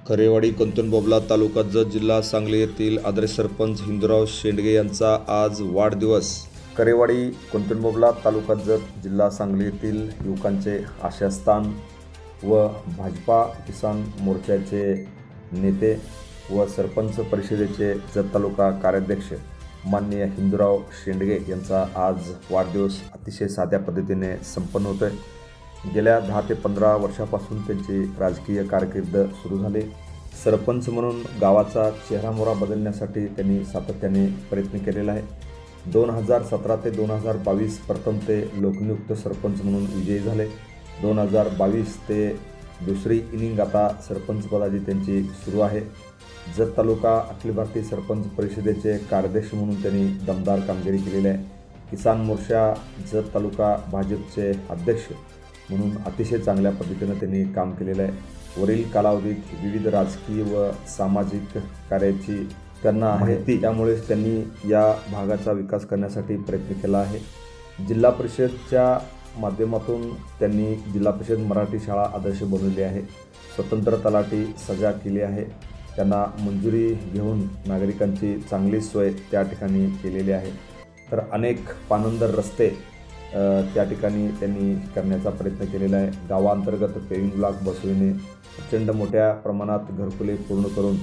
करेवाडी कंतनबोबला तालुका जत जिल्हा सांगली येथील आदर्श सरपंच हिंदूराव शेंडगे यांचा आज वाढदिवस। करेवाडी कंतनबोबला तालुका जत जिल्हा सांगली येथील युवकांचे आशास्थान व भाजपा किसान मोर्चाचे नेते व सरपंच परिषदेचे जत तालुका कार्याध्यक्ष माननीय हिंदूराव शेंडगे यांचा आज वाढदिवस अतिशय साध्या पद्धतीने संपन्न होतोय। गेल्या 10 ते 15 वर्षापासून त्यांची राजकीय कारकीर्द सुरू झाली। सरपंच म्हणून गावाचा चेहरामोहरा बदलण्यासाठी त्यांनी सातत्याने प्रयत्न केलेला आहे। 2017 ते 2022 प्रथम ते लोकनियुक्त सरपंच म्हणून विजयी झाले। 2022 ते दुसरी इनिंग आता सरपंचपदाची त्यांची सुरू आहे। जत तालुका अखिल भारतीय सरपंच परिषदेचे कार्याध्यक्ष म्हणून त्यांनी दमदार कामगिरी केलेली आहे। किसान मोर्चा जत तालुका भाजपचे अध्यक्ष म्हणून अतिशय चांगल्या पद्धतीने त्यांनी काम केलेलं आहे। वरील कालावधीत विविध राजकीय व सामाजिक कार्याची त्यांना माहिती, त्यामुळेच त्यांनी या भागाचा विकास करण्यासाठी प्रयत्न केला आहे। जिल्हा परिषदच्या माध्यमातून त्यांनी जिल्हा परिषद मराठी शाळा आदर्श बनवली आहे। स्वतंत्र तलाठी सजा केली आहे। त्यांना मंजुरी घेऊन नागरिकांची चांगली सोय त्या ठिकाणी केलेली आहे। तर अनेक पानंदर रस्ते त्या ठिकाणी त्यांनी करण्याचा प्रयत्न केलेला आहे। गावांतर्गत पेविंग ब्लॉक बसविणे, प्रचंड मोठ्या प्रमाणात घरकुले पूर्ण करून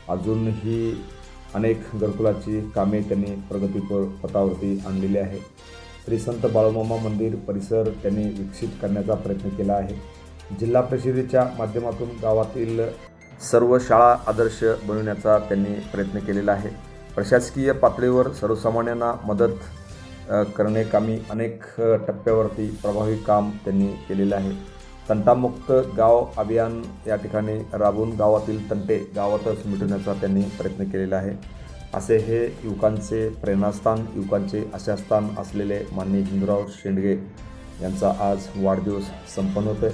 अजूनही अनेक घरकुलाची कामे त्यांनी प्रगतीपथावरती आणलेली आहे। श्री संत बाळूमामा मंदिर परिसर त्यांनी विकसित करण्याचा प्रयत्न केला आहे। जिल्हा परिषदेच्या माध्यमातून गावातील सर्व शाळा आदर्श बनवण्याचा त्यांनी प्रयत्न केलेला आहे। प्रशासकीय पातळीवर सर्वसामान्यांना मदत करणे कामी अनेक टप्प्यावरती प्रभावी काम त्यांनी केलेले आहे। तंटामुक्त गाव अभियान या ठिकाणी राबवून गावातील तंटे गावातच मिटवण्याचा त्यांनी प्रयत्न केलेला आहे। असे हे युवकांचे प्रेरणास्थान, युवकांचे आशास्थान असलेले माननीय हिंदूराव शेंडगे यांचा आज वाढदिवस संपन्न होतोय।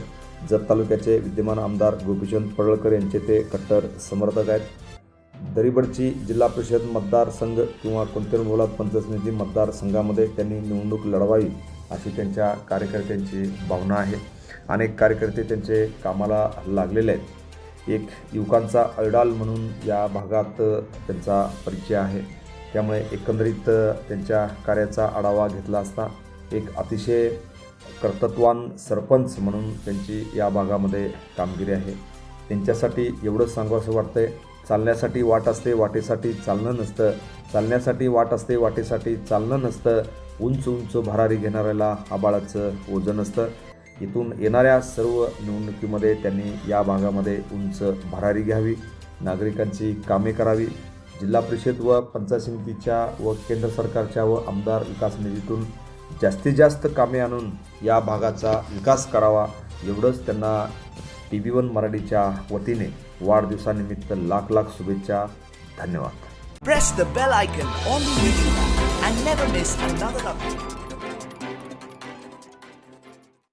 जत तालुक्याचे विद्यमान आमदार गोपीचंद पडळकर यांचे ते कट्टर समर्थक आहेत। दरीबडची जिल्हा परिषद मतदारसंघ किंवा कंतनबोबला पंचायत समिती मतदारसंघामध्ये त्यांनी निवडणूक लढवावी अशी त्यांच्या कार्यकर्त्यांची भावना आहे। अनेक कार्यकर्ते त्यांचे कामाला लागलेले आहेत। एक युवकांचा आयडॉल म्हणून या भागात त्यांचा परिचय आहे। त्यामुळे एकंदरीत त्यांच्या कार्याचा आढावा घेतला असता एक अतिशय कर्तृत्ववान सरपंच म्हणून त्यांची या भागामध्ये कामगिरी आहे। त्यांच्यासाठी एवढंच सांगावंसं वाटतंय, चालण्यासाठी वाट असते वाटेसाठी चालणं नसतं, चालण्यासाठी वाट असते वाटेसाठी चालणं नसतं, उंच उंच भरारी घेणाऱ्याला आबाळाचं ओझं नसतं। इथून येणाऱ्या सर्व निवडणुकीमध्ये त्यांनी या भागामध्ये उंच भरारी घ्यावी, नागरिकांची कामे करावी, जिल्हा परिषद व पंचायत समितीच्या व केंद्र सरकारच्या व आमदार विकास निधीतून जास्तीत जास्त कामे आणून या भागाचा विकास करावा, एवढंच त्यांना TV1 मराठीच्या वतीने वाढदिवसानिमित्त लाख लाख शुभेच्छा। धन्यवाद। Press the bell icon on the video and never miss another update.